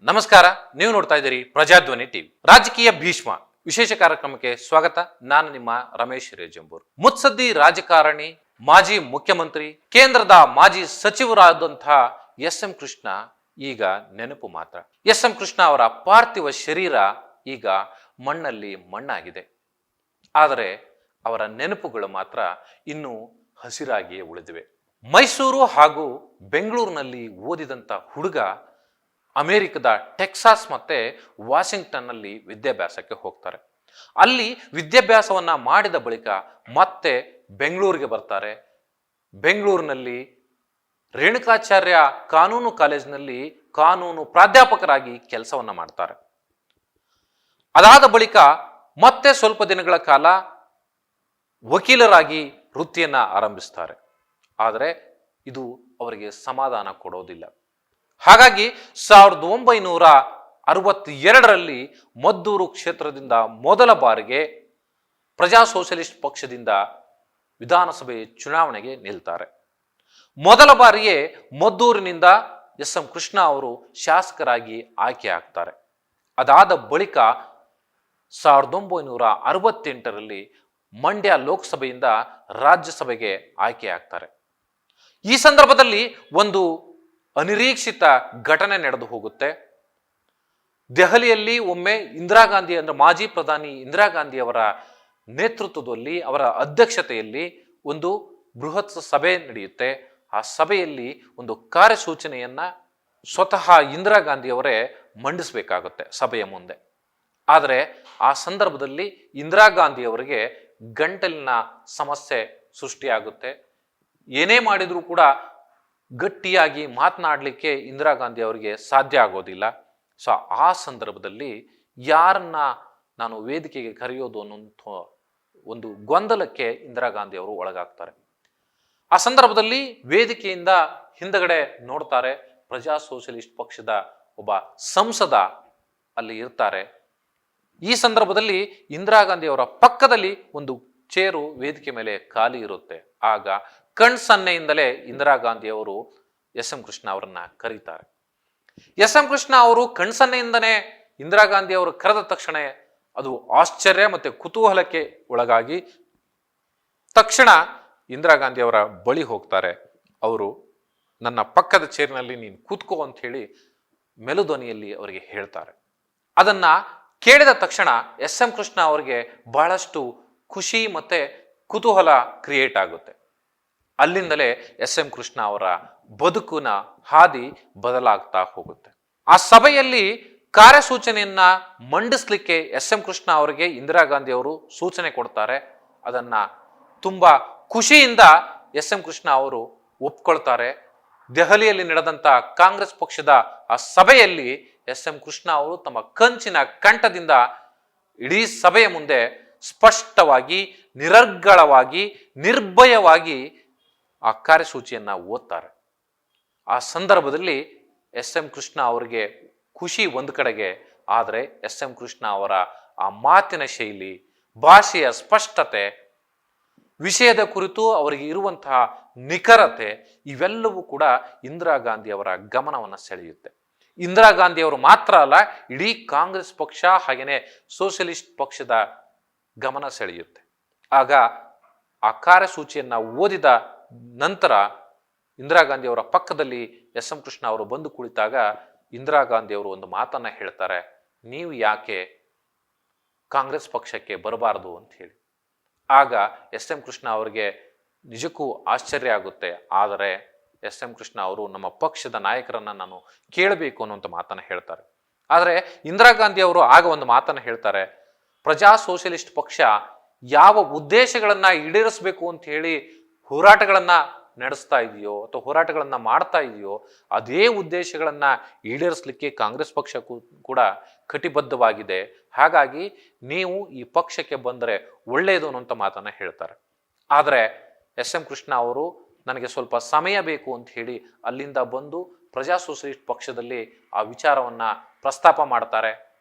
ನಮಸ್ಕಾರ. ನೀವು ನೋಡ್ತಾ ಇದ್ದೀರಿ ಪ್ರಜಾಧ್ವನಿ ಟಿವಿ. ರಾಜಕೀಯ ಭೀಷ್ಮ ವಿಶೇಷ ಕಾರ್ಯಕ್ರಮಕ್ಕೆ ಸ್ವಾಗತ. ನಾನು ನಿಮ್ಮ ರಮೇಶ್ ರೇಜಂಬೂರ್. ಮುತ್ಸದ್ದಿ ರಾಜಕಾರಣಿ, ಮಾಜಿ ಮುಖ್ಯಮಂತ್ರಿ, ಕೇಂದ್ರದ ಮಾಜಿ ಸಚಿವರಾದಂತಹ ಎಸ್.ಎಂ. ಕೃಷ್ಣ ಈಗ ನೆನಪು ಮಾತ್ರ. ಎಸ್.ಎಂ. ಕೃಷ್ಣ ಅವರ ಪಾರ್ಥಿವ ಶರೀರ ಈಗ ಮಣ್ಣಲ್ಲಿ ಮಣ್ಣಾಗಿದೆ. ಆದರೆ ಅವರ ನೆನಪುಗಳು ಮಾತ್ರ ಇನ್ನೂ ಹಸಿರಾಗಿಯೇ ಉಳಿದಿವೆ. ಮೈಸೂರು ಹಾಗೂ ಬೆಂಗಳೂರಿನಲ್ಲಿ ಓದಿದಂಥ ಹುಡುಗ ಅಮೆರಿಕದ ಟೆಕ್ಸಾಸ್ ಮತ್ತೆ ವಾಷಿಂಗ್ಟನ್ನಲ್ಲಿ ವಿದ್ಯಾಭ್ಯಾಸಕ್ಕೆ ಹೋಗ್ತಾರೆ. ಅಲ್ಲಿ ವಿದ್ಯಾಭ್ಯಾಸವನ್ನ ಮಾಡಿದ ಬಳಿಕ ಮತ್ತೆ ಬೆಂಗಳೂರಿಗೆ ಬರ್ತಾರೆ. ಬೆಂಗಳೂರಿನಲ್ಲಿ ರೇಣುಕಾಚಾರ್ಯ ಕಾನೂನು ಕಾಲೇಜಿನಲ್ಲಿ ಕಾನೂನು ಪ್ರಾಧ್ಯಾಪಕರಾಗಿ ಕೆಲಸವನ್ನ ಮಾಡ್ತಾರೆ. ಅದಾದ ಬಳಿಕ ಮತ್ತೆ ಸ್ವಲ್ಪ ದಿನಗಳ ಕಾಲ ವಕೀಲರಾಗಿ ವೃತ್ತಿಯನ್ನ ಆರಂಭಿಸ್ತಾರೆ. ಆದರೆ ಇದು ಅವರಿಗೆ ಸಮಾಧಾನ ಕೊಡೋದಿಲ್ಲ. ಹಾಗಾಗಿ 1962ರಲ್ಲಿ ಮದ್ದೂರು ಕ್ಷೇತ್ರದಿಂದ ಮೊದಲ ಬಾರಿಗೆ ಪ್ರಜಾ ಸೋಷಲಿಸ್ಟ್ ಪಕ್ಷದಿಂದ ವಿಧಾನಸಭೆ ಚುನಾವಣೆಗೆ ನಿಲ್ತಾರೆ. ಮೊದಲ ಬಾರಿಯೇ ಮದ್ದೂರಿನಿಂದ ಎಸ್.ಎಂ. ಕೃಷ್ಣ ಅವರು ಶಾಸಕರಾಗಿ ಆಯ್ಕೆ ಆಗ್ತಾರೆ. ಅದಾದ ಬಳಿಕ 1968ರಲ್ಲಿ ಮಂಡ್ಯ ಲೋಕಸಭೆಯಿಂದ ರಾಜ್ಯಸಭೆಗೆ ಆಯ್ಕೆ ಆಗ್ತಾರೆ. ಈ ಸಂದರ್ಭದಲ್ಲಿ ಒಂದು ಅನಿರೀಕ್ಷಿತ ಘಟನೆ ನಡೆದು ಹೋಗುತ್ತೆ. ದೆಹಲಿಯಲ್ಲಿ ಒಮ್ಮೆ ಇಂದಿರಾ ಗಾಂಧಿ ಅಂದ್ರೆ ಮಾಜಿ ಪ್ರಧಾನಿ ಇಂದಿರಾ ಗಾಂಧಿ ಅವರ ನೇತೃತ್ವದಲ್ಲಿ, ಅವರ ಅಧ್ಯಕ್ಷತೆಯಲ್ಲಿ ಒಂದು ಬೃಹತ್ ಸಭೆ ನಡೆಯುತ್ತೆ. ಆ ಸಭೆಯಲ್ಲಿ ಒಂದು ಕಾರ್ಯಸೂಚನೆಯನ್ನ ಸ್ವತಃ ಇಂದಿರಾ ಗಾಂಧಿ ಅವರೇ ಮಂಡಿಸಬೇಕಾಗುತ್ತೆ ಸಭೆಯ ಮುಂದೆ. ಆದರೆ ಆ ಸಂದರ್ಭದಲ್ಲಿ ಇಂದಿರಾ ಗಾಂಧಿ ಅವರಿಗೆ ಗಂಟಲಿನ ಸಮಸ್ಯೆ ಸೃಷ್ಟಿಯಾಗುತ್ತೆ. ಏನೇ ಮಾಡಿದ್ರೂ ಕೂಡ ಗಟ್ಟಿಯಾಗಿ ಮಾತನಾಡಲಿಕ್ಕೆ ಇಂದಿರಾ ಗಾಂಧಿ ಅವರಿಗೆ ಸಾಧ್ಯ ಆಗೋದಿಲ್ಲ. ಸೊ ಆ ಸಂದರ್ಭದಲ್ಲಿ ಯಾರನ್ನ ನಾನು ವೇದಿಕೆಗೆ ಕರೆಯೋದು ಅನ್ನೋ ಒಂದು ಗೊಂದಲಕ್ಕೆ ಇಂದಿರಾ ಗಾಂಧಿ ಅವರು ಒಳಗಾಗ್ತಾರೆ. ಆ ಸಂದರ್ಭದಲ್ಲಿ ವೇದಿಕೆಯಿಂದ ಹಿಂದಗಡೆ ನೋಡ್ತಾರೆ, ಪ್ರಜಾ ಸೋಷಲಿಸ್ಟ್ ಪಕ್ಷದ ಒಬ್ಬ ಸಂಸದ ಅಲ್ಲಿ ಇರ್ತಾರೆ. ಈ ಸಂದರ್ಭದಲ್ಲಿ ಇಂದಿರಾ ಗಾಂಧಿ ಅವರ ಪಕ್ಕದಲ್ಲಿ ಒಂದು ಚೇರು ವೇದಿಕೆ ಮೇಲೆ ಖಾಲಿ ಇರುತ್ತೆ. ಆಗ ಕಣ್ಸನ್ನೆಯಿಂದಲೇ ಇಂದಿರಾ ಗಾಂಧಿ ಅವರು ಎಸ್.ಎಂ. ಕೃಷ್ಣ ಅವರನ್ನ ಕರೀತಾರೆ. ಎಸ್.ಎಂ. ಕೃಷ್ಣ ಅವರು ಕಣ್ಸನ್ನೆಯಿಂದನೇ ಇಂದಿರಾ ಗಾಂಧಿ ಅವರು ಕರೆದ ತಕ್ಷಣ ಅದು ಆಶ್ಚರ್ಯ ಮತ್ತೆ ಕುತೂಹಲಕ್ಕೆ ಒಳಗಾಗಿ ತಕ್ಷಣ ಇಂದಿರಾ ಗಾಂಧಿ ಅವರ ಬಳಿ ಹೋಗ್ತಾರೆ. ಅವರು ನನ್ನ ಪಕ್ಕದ ಚೇರಿನಲ್ಲಿ ನೀನು ಕೂತ್ಕೋ ಅಂತ ಹೇಳಿ ಮೆಲುಧ್ವನಿಯಲ್ಲಿ ಅವರಿಗೆ ಹೇಳ್ತಾರೆ. ಅದನ್ನ ಕೇಳಿದ ತಕ್ಷಣ ಎಸ್.ಎಂ. ಕೃಷ್ಣ ಅವರಿಗೆ ಬಹಳಷ್ಟು ಖುಷಿ ಮತ್ತೆ ಕುತೂಹಲ ಕ್ರಿಯೇಟ್ ಆಗುತ್ತೆ. ಅಲ್ಲಿಂದಲೇ ಎಸ್.ಎಂ. ಕೃಷ್ಣ ಅವರ ಬದುಕಿನ ಹಾದಿ ಬದಲಾಗ್ತಾ ಹೋಗುತ್ತೆ. ಆ ಸಭೆಯಲ್ಲಿ ಕಾರ್ಯಸೂಚನೆಯನ್ನ ಮಂಡಿಸ್ಲಿಕ್ಕೆ ಎಸ್.ಎಂ. ಕೃಷ್ಣ ಅವರಿಗೆ ಇಂದಿರಾ ಗಾಂಧಿ ಅವರು ಸೂಚನೆ ಕೊಡ್ತಾರೆ. ಅದನ್ನ ತುಂಬಾ ಖುಷಿಯಿಂದ ಎಸ್.ಎಂ. ಕೃಷ್ಣ ಅವರು ಒಪ್ಕೊಳ್ತಾರೆ. ದೆಹಲಿಯಲ್ಲಿ ನಡೆದಂತ ಕಾಂಗ್ರೆಸ್ ಪಕ್ಷದ ಆ ಸಭೆಯಲ್ಲಿ ಎಸ್.ಎಂ. ಕೃಷ್ಣ ಅವರು ತಮ್ಮ ಕಂಚಿನ ಕಂಠದಿಂದ ಇಡೀ ಸಭೆಯ ಮುಂದೆ ಸ್ಪಷ್ಟವಾಗಿ, ನಿರರ್ಗಳವಾಗಿ, ನಿರ್ಭಯವಾಗಿ ಆ ಕಾರ್ಯಸೂಚಿಯನ್ನ ಓದ್ತಾರೆ. ಆ ಸಂದರ್ಭದಲ್ಲಿ ಎಸ್.ಎಂ. ಕೃಷ್ಣ ಅವರಿಗೆ ಖುಷಿ ಒಂದು ಕಡೆಗೆ, ಆದರೆ ಎಸ್.ಎಂ. ಕೃಷ್ಣ ಅವರ ಆ ಮಾತಿನ ಶೈಲಿ, ಭಾಷೆಯ ಸ್ಪಷ್ಟತೆ, ವಿಷಯದ ಕುರಿತು ಅವರಿಗೆ ಇರುವಂತಹ ನಿಖರತೆ ಇವೆಲ್ಲವೂ ಕೂಡ ಇಂದಿರಾ ಗಾಂಧಿ ಅವರ ಗಮನವನ್ನು ಸೆಳೆಯುತ್ತೆ. ಇಂದಿರಾ ಗಾಂಧಿ ಅವರು ಮಾತ್ರ ಅಲ್ಲ, ಇಡೀ ಕಾಂಗ್ರೆಸ್ ಪಕ್ಷ ಹಾಗೇನೆ ಸೋಷಲಿಸ್ಟ್ ಪಕ್ಷದ ಗಮನ ಸೆಳೆಯುತ್ತೆ. ಆಗ ಆ ಕಾರ್ಯಸೂಚಿಯನ್ನ ಓದಿದ ನಂತರ ಇಂದಿರಾ ಗಾಂಧಿ ಅವರ ಪಕ್ಕದಲ್ಲಿ ಎಸ್.ಎಂ. ಕೃಷ್ಣ ಅವರು ಬಂದು ಕುಳಿತಾಗ ಇಂದಿರಾ ಗಾಂಧಿ ಅವರು ಒಂದು ಮಾತನ್ನ ಹೇಳ್ತಾರೆ, ನೀವು ಯಾಕೆ ಕಾಂಗ್ರೆಸ್ ಪಕ್ಷಕ್ಕೆ ಬರಬಾರದು ಅಂತ ಹೇಳಿ. ಆಗ ಎಸ್.ಎಂ. ಕೃಷ್ಣ ಅವರಿಗೆ ನಿಜಕ್ಕೂ ಆಶ್ಚರ್ಯ ಆಗುತ್ತೆ. ಆದರೆ ಎಸ್.ಎಂ. ಕೃಷ್ಣ ಅವರು ನಮ್ಮ ಪಕ್ಷದ ನಾಯಕರನ್ನ ನಾನು ಕೇಳಬೇಕು ಅನ್ನುವಂಥ ಮಾತನ್ನ ಹೇಳ್ತಾರೆ. ಆದರೆ ಇಂದಿರಾ ಗಾಂಧಿ ಅವರು ಆಗ ಒಂದು ಮಾತನ್ನ ಹೇಳ್ತಾರೆ, ಪ್ರಜಾ ಸೋಷಲಿಸ್ಟ್ ಪಕ್ಷ ಯಾವ ಉದ್ದೇಶಗಳನ್ನ ಈಡೇರಿಸಬೇಕು ಅಂತ ಹೇಳಿ ಹೋರಾಟಗಳನ್ನ ನಡೆಸ್ತಾ ಇದೆಯೋ ಅಥವಾ ಹೋರಾಟಗಳನ್ನ ಮಾಡ್ತಾ ಇದೆಯೋ ಅದೇ ಉದ್ದೇಶಗಳನ್ನ ಈಡೇರಿಸಲಿಕ್ಕೆ ಕಾಂಗ್ರೆಸ್ ಪಕ್ಷ ಕೂಡ ಕಟಿಬದ್ಧವಾಗಿದೆ. ಹಾಗಾಗಿ ನೀವು ಈ ಪಕ್ಷಕ್ಕೆ ಬಂದರೆ ಒಳ್ಳೆಯದು ಅನ್ನುವಂಥ ಮಾತನ್ನ ಹೇಳ್ತಾರೆ. ಆದರೆ ಎಸ್.ಎಂ. ಕೃಷ್ಣ ಅವರು ನನಗೆ ಸ್ವಲ್ಪ ಸಮಯ ಬೇಕು ಅಂತ ಹೇಳಿ ಅಲ್ಲಿಂದ ಬಂದು ಪ್ರಜಾ ಸೋಷಲಿಸ್ಟ್ ಪಕ್ಷದಲ್ಲಿ ಆ ವಿಚಾರವನ್ನ ಪ್ರಸ್ತಾಪ ಮಾಡ್ತಾರೆ.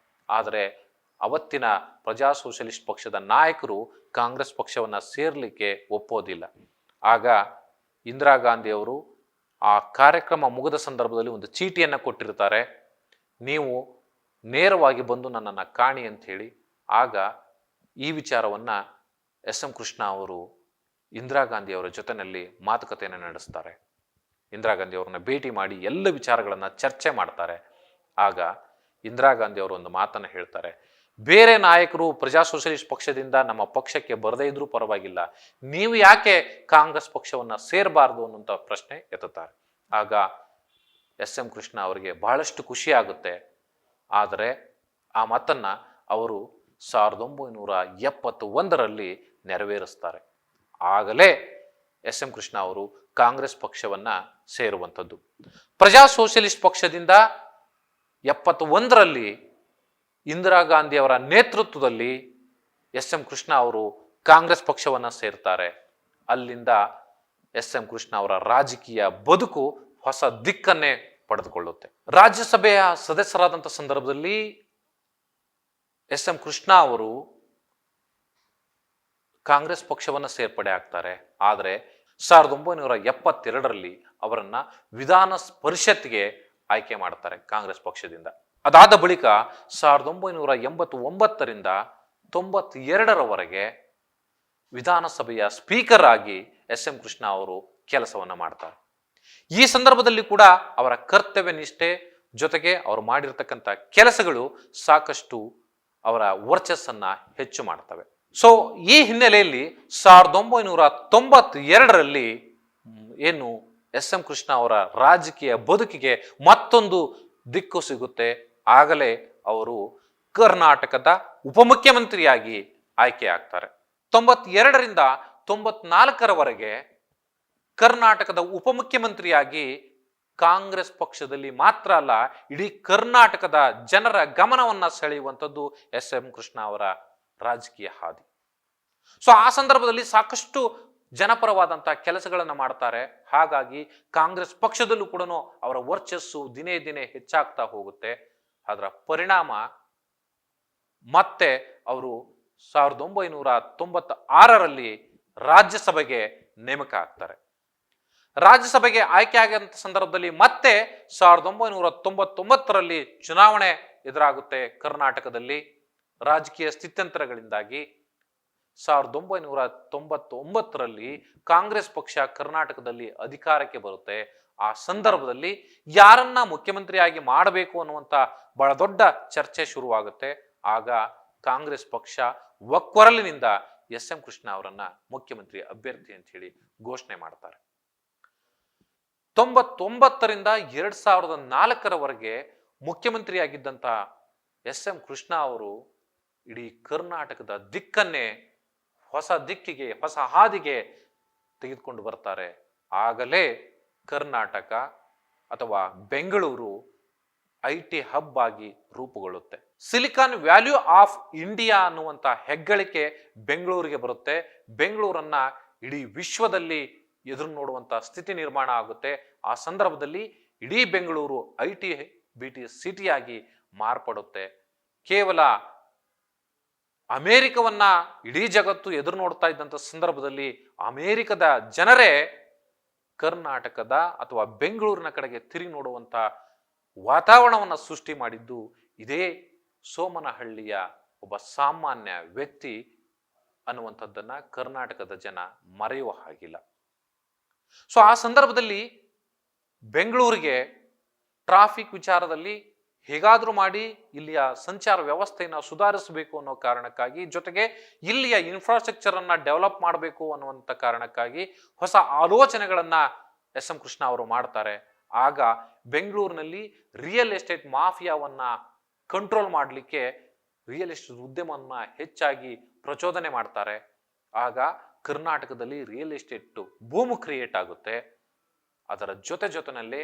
ಆದರೆ ಅವತ್ತಿನ ಪ್ರಜಾ ಸೋಷಲಿಸ್ಟ್ ಪಕ್ಷದ ನಾಯಕರು ಕಾಂಗ್ರೆಸ್ ಪಕ್ಷವನ್ನ ಸೇರ್ಲಿಕ್ಕೆ ಒಪ್ಪೋದಿಲ್ಲ. ಆಗ ಇಂದಿರಾ ಗಾಂಧಿ ಅವರು ಆ ಕಾರ್ಯಕ್ರಮ ಮುಗಿದ ಸಂದರ್ಭದಲ್ಲಿ ಒಂದು ಚೀಟಿಯನ್ನು ಕೊಟ್ಟಿರ್ತಾರೆ. ನೀವು ನೇರವಾಗಿ ಬಂದು ನನ್ನನ್ನು ಕಾಣಿ ಅಂತ ಹೇಳಿ ಆಗ ಈ ವಿಚಾರವನ್ನು ಎಸ್ ಎಂ ಕೃಷ್ಣ ಅವರು ಇಂದಿರಾ ಗಾಂಧಿ ಅವರ ಜೊತೆಯಲ್ಲಿ ಮಾತುಕತೆಯನ್ನು ನಡೆಸ್ತಾರೆ. ಇಂದಿರಾ ಗಾಂಧಿ ಅವರನ್ನ ಭೇಟಿ ಮಾಡಿ ಎಲ್ಲ ವಿಚಾರಗಳನ್ನು ಚರ್ಚೆ ಮಾಡ್ತಾರೆ. ಆಗ ಇಂದಿರಾ ಗಾಂಧಿ ಅವರು ಒಂದು ಮಾತನ್ನು ಹೇಳ್ತಾರೆ, ಬೇರೆ ನಾಯಕರು ಪ್ರಜಾ ಸೋಷಲಿಸ್ಟ್ ಪಕ್ಷದಿಂದ ನಮ್ಮ ಪಕ್ಷಕ್ಕೆ ಬರದೇ ಇದ್ರೂ ಪರವಾಗಿಲ್ಲ, ನೀವು ಯಾಕೆ ಕಾಂಗ್ರೆಸ್ ಪಕ್ಷವನ್ನು ಸೇರಬಾರ್ದು ಅನ್ನುವಂಥ ಪ್ರಶ್ನೆ ಎತ್ತುತ್ತಾರೆ. ಆಗ ಎಸ್ ಎಂ ಕೃಷ್ಣ ಅವರಿಗೆ ಬಹಳಷ್ಟು ಖುಷಿ ಆಗುತ್ತೆ. ಆದರೆ ಆ ಮಾತನ್ನು ಅವರು 1971ರಲ್ಲಿ ನೆರವೇರಿಸ್ತಾರೆ. ಆಗಲೇ ಎಸ್ ಎಂ ಕೃಷ್ಣ ಅವರು ಕಾಂಗ್ರೆಸ್ ಪಕ್ಷವನ್ನ ಸೇರುವಂಥದ್ದು. ಪ್ರಜಾ ಸೋಷಲಿಸ್ಟ್ ಪಕ್ಷದಿಂದ 71ರಲ್ಲಿ ಇಂದಿರಾ ಗಾಂಧಿ ಅವರ ನೇತೃತ್ವದಲ್ಲಿ ಎಸ್ ಎಂ ಕೃಷ್ಣ ಅವರು ಕಾಂಗ್ರೆಸ್ ಪಕ್ಷವನ್ನ ಸೇರ್ತಾರೆ. ಅಲ್ಲಿಂದ ಎಸ್ ಎಂ ಕೃಷ್ಣ ಅವರ ರಾಜಕೀಯ ಬದುಕು ಹೊಸ ದಿಕ್ಕನ್ನೇ ಪಡೆದುಕೊಳ್ಳುತ್ತೆ. ರಾಜ್ಯಸಭೆಯ ಸದಸ್ಯರಾದಂಥ ಸಂದರ್ಭದಲ್ಲಿ ಎಸ್ ಎಂ ಕೃಷ್ಣ ಅವರು ಕಾಂಗ್ರೆಸ್ ಪಕ್ಷವನ್ನು ಸೇರ್ಪಡೆ ಆಗ್ತಾರೆ. ಆದರೆ 1972ರಲ್ಲಿ ಅವರನ್ನ ವಿಧಾನ ಪರಿಷತ್ಗೆ ಆಯ್ಕೆ ಮಾಡ್ತಾರೆ ಕಾಂಗ್ರೆಸ್ ಪಕ್ಷದಿಂದ. ಅದಾದ ಬಳಿಕ 1989ರಿಂದ 92ರವರೆಗೆ ವಿಧಾನಸಭೆಯ ಸ್ಪೀಕರ್ ಆಗಿ ಎಸ್ ಎಂ ಕೃಷ್ಣ ಅವರು ಕೆಲಸವನ್ನ ಮಾಡ್ತಾರೆ. ಈ ಸಂದರ್ಭದಲ್ಲಿ ಕೂಡ ಅವರ ಕರ್ತವ್ಯ ನಿಷ್ಠೆ ಜೊತೆಗೆ ಅವರು ಮಾಡಿರ್ತಕ್ಕಂಥ ಕೆಲಸಗಳು ಸಾಕಷ್ಟು ಅವರ ವರ್ಚಸ್ಸನ್ನ ಹೆಚ್ಚು ಮಾಡ್ತವೆ. ಸೊ ಈ ಹಿನ್ನೆಲೆಯಲ್ಲಿ 1992ರಲ್ಲಿ ಏನು ಎಸ್ ಎಂ ಕೃಷ್ಣ ಅವರ ರಾಜಕೀಯ ಬದುಕಿಗೆ ಮತ್ತೊಂದು ದಿಕ್ಕು ಸಿಗುತ್ತೆ. ಆಗಲೇ ಅವರು ಕರ್ನಾಟಕದ ಉಪಮುಖ್ಯಮಂತ್ರಿಯಾಗಿ ಆಯ್ಕೆ ಆಗ್ತಾರೆ. 92ರಿಂದ 94ರವರೆಗೆ ಕರ್ನಾಟಕದ ಉಪಮುಖ್ಯಮಂತ್ರಿಯಾಗಿ ಕಾಂಗ್ರೆಸ್ ಪಕ್ಷದಲ್ಲಿ ಮಾತ್ರ ಅಲ್ಲ, ಇಡೀ ಕರ್ನಾಟಕದ ಜನರ ಗಮನವನ್ನ ಸೆಳೆಯುವಂಥದ್ದು ಎಸ್ ಎಂ ಕೃಷ್ಣ ಅವರ ರಾಜಕೀಯ ಹಾದಿ. ಸೊ ಆ ಸಂದರ್ಭದಲ್ಲಿ ಸಾಕಷ್ಟು ಜನಪರವಾದಂತಹ ಕೆಲಸಗಳನ್ನು ಮಾಡ್ತಾರೆ. ಹಾಗಾಗಿ ಕಾಂಗ್ರೆಸ್ ಪಕ್ಷದಲ್ಲೂ ಕೂಡ ಅವರ ವರ್ಚಸ್ಸು ದಿನೇ ದಿನೇ ಹೆಚ್ಚಾಗ್ತಾ ಹೋಗುತ್ತೆ. ಅದರ ಪರಿಣಾಮ ಮತ್ತೆ ಅವರು 1996ರಲ್ಲಿ ರಾಜ್ಯಸಭೆಗೆ ನೇಮಕ ಆಗ್ತಾರೆ. ರಾಜ್ಯಸಭೆಗೆ ಆಯ್ಕೆ ಆಗಂತ ಸಂದರ್ಭದಲ್ಲಿ ಮತ್ತೆ 1999ರಲ್ಲಿ ಚುನಾವಣೆ ಎದುರಾಗುತ್ತೆ ಕರ್ನಾಟಕದಲ್ಲಿ. ರಾಜಕೀಯ ಸ್ಥಿತ್ಯಂತರಗಳಿಂದಾಗಿ 1999ರಲ್ಲಿ ಕಾಂಗ್ರೆಸ್ ಪಕ್ಷ ಕರ್ನಾಟಕದಲ್ಲಿ ಅಧಿಕಾರಕ್ಕೆ ಬರುತ್ತೆ. ಆ ಸಂದರ್ಭದಲ್ಲಿ ಯಾರನ್ನ ಮುಖ್ಯಮಂತ್ರಿಯಾಗಿ ಮಾಡಬೇಕು ಅನ್ನುವಂಥ ಬಹಳ ದೊಡ್ಡ ಚರ್ಚೆ ಶುರುವಾಗುತ್ತೆ. ಆಗ ಕಾಂಗ್ರೆಸ್ ಪಕ್ಷ ಒಕ್ಕೊರಲಿನಿಂದ ಎಸ್ ಎಂ ಕೃಷ್ಣ ಅವರನ್ನ ಮುಖ್ಯಮಂತ್ರಿ ಅಭ್ಯರ್ಥಿ ಅಂತ ಹೇಳಿ ಘೋಷಣೆ ಮಾಡ್ತಾರೆ. 99ರಿಂದ 2004ರವರೆಗೆ ಮುಖ್ಯಮಂತ್ರಿಯಾಗಿದ್ದಂಥ ಎಸ್ ಎಂ ಕೃಷ್ಣ ಅವರು ಇಡೀ ಕರ್ನಾಟಕದ ದಿಕ್ಕನ್ನೇ ಹೊಸ ದಿಕ್ಕಿಗೆ, ಹೊಸ ಹಾದಿಗೆ ತೆಗೆದುಕೊಂಡು ಬರ್ತಾರೆ. ಆಗಲೇ ಕರ್ನಾಟಕ ಅಥವಾ ಬೆಂಗಳೂರು IT ಹಬ್ ಆಗಿ ರೂಪುಗೊಳ್ಳುತ್ತೆ. ಸಿಲಿಕಾನ್ ವ್ಯಾಲ್ಯೂ ಆಫ್ ಇಂಡಿಯಾ ಅನ್ನುವಂಥ ಹೆಗ್ಗಳಿಕೆ ಬೆಂಗಳೂರಿಗೆ ಬರುತ್ತೆ. ಬೆಂಗಳೂರನ್ನ ಇಡೀ ವಿಶ್ವದಲ್ಲಿ ಎದುರು ನೋಡುವಂತ ಸ್ಥಿತಿ ನಿರ್ಮಾಣ ಆಗುತ್ತೆ. ಆ ಸಂದರ್ಭದಲ್ಲಿ ಇಡೀ ಬೆಂಗಳೂರು IT BT ಸಿಟಿಯಾಗಿ ಮಾರ್ಪಡುತ್ತೆ. ಕೇವಲ ಅಮೆರಿಕವನ್ನ ಇಡೀ ಜಗತ್ತು ಎದುರು ನೋಡ್ತಾ ಇದ್ದಂಥ ಸಂದರ್ಭದಲ್ಲಿ ಅಮೆರಿಕದ ಜನರೇ ಕರ್ನಾಟಕದ ಅಥವಾ ಬೆಂಗಳೂರಿನ ಕಡೆಗೆ ತಿರುಗಿ ನೋಡುವಂತ ವಾತಾವರಣವನ್ನು ಸೃಷ್ಟಿ ಮಾಡಿದ್ದು ಇದೇ ಸೋಮನಹಳ್ಳಿಯ ಒಬ್ಬ ಸಾಮಾನ್ಯ ವ್ಯಕ್ತಿ ಅನ್ನುವಂಥದ್ದನ್ನ ಕರ್ನಾಟಕದ ಜನ ಮರೆಯುವ ಹಾಗಿಲ್ಲ. ಸೊ ಆ ಸಂದರ್ಭದಲ್ಲಿ ಬೆಂಗಳೂರಿಗೆ ಟ್ರಾಫಿಕ್ ವಿಚಾರದಲ್ಲಿ ಹೇಗಾದ್ರೂ ಮಾಡಿ ಇಲ್ಲಿಯ ಸಂಚಾರ ವ್ಯವಸ್ಥೆಯನ್ನು ಸುಧಾರಿಸಬೇಕು ಅನ್ನೋ ಕಾರಣಕ್ಕಾಗಿ, ಜೊತೆಗೆ ಇಲ್ಲಿಯ ಇನ್ಫ್ರಾಸ್ಟ್ರಕ್ಚರ್ ಅನ್ನ ಡೆವಲಪ್ ಮಾಡಬೇಕು ಅನ್ನುವಂಥ ಕಾರಣಕ್ಕಾಗಿ ಹೊಸ ಆಲೋಚನೆಗಳನ್ನ ಎಸ್ ಎಂ ಕೃಷ್ಣ ಅವರು ಮಾಡ್ತಾರೆ. ಆಗ ಬೆಂಗಳೂರಿನಲ್ಲಿ ರಿಯಲ್ ಎಸ್ಟೇಟ್ ಮಾಫಿಯಾವನ್ನ ಕಂಟ್ರೋಲ್ ಮಾಡಲಿಕ್ಕೆ ರಿಯಲ್ ಎಸ್ಟೇಟ್ ಉದ್ಯಮವನ್ನ ಹೆಚ್ಚಾಗಿ ಪ್ರಚೋದನೆ ಮಾಡ್ತಾರೆ. ಆಗ ಕರ್ನಾಟಕದಲ್ಲಿ ರಿಯಲ್ ಎಸ್ಟೇಟ್ ಬೂಮ್ ಕ್ರಿಯೇಟ್ ಆಗುತ್ತೆ. ಅದರ ಜೊತೆನಲ್ಲೇ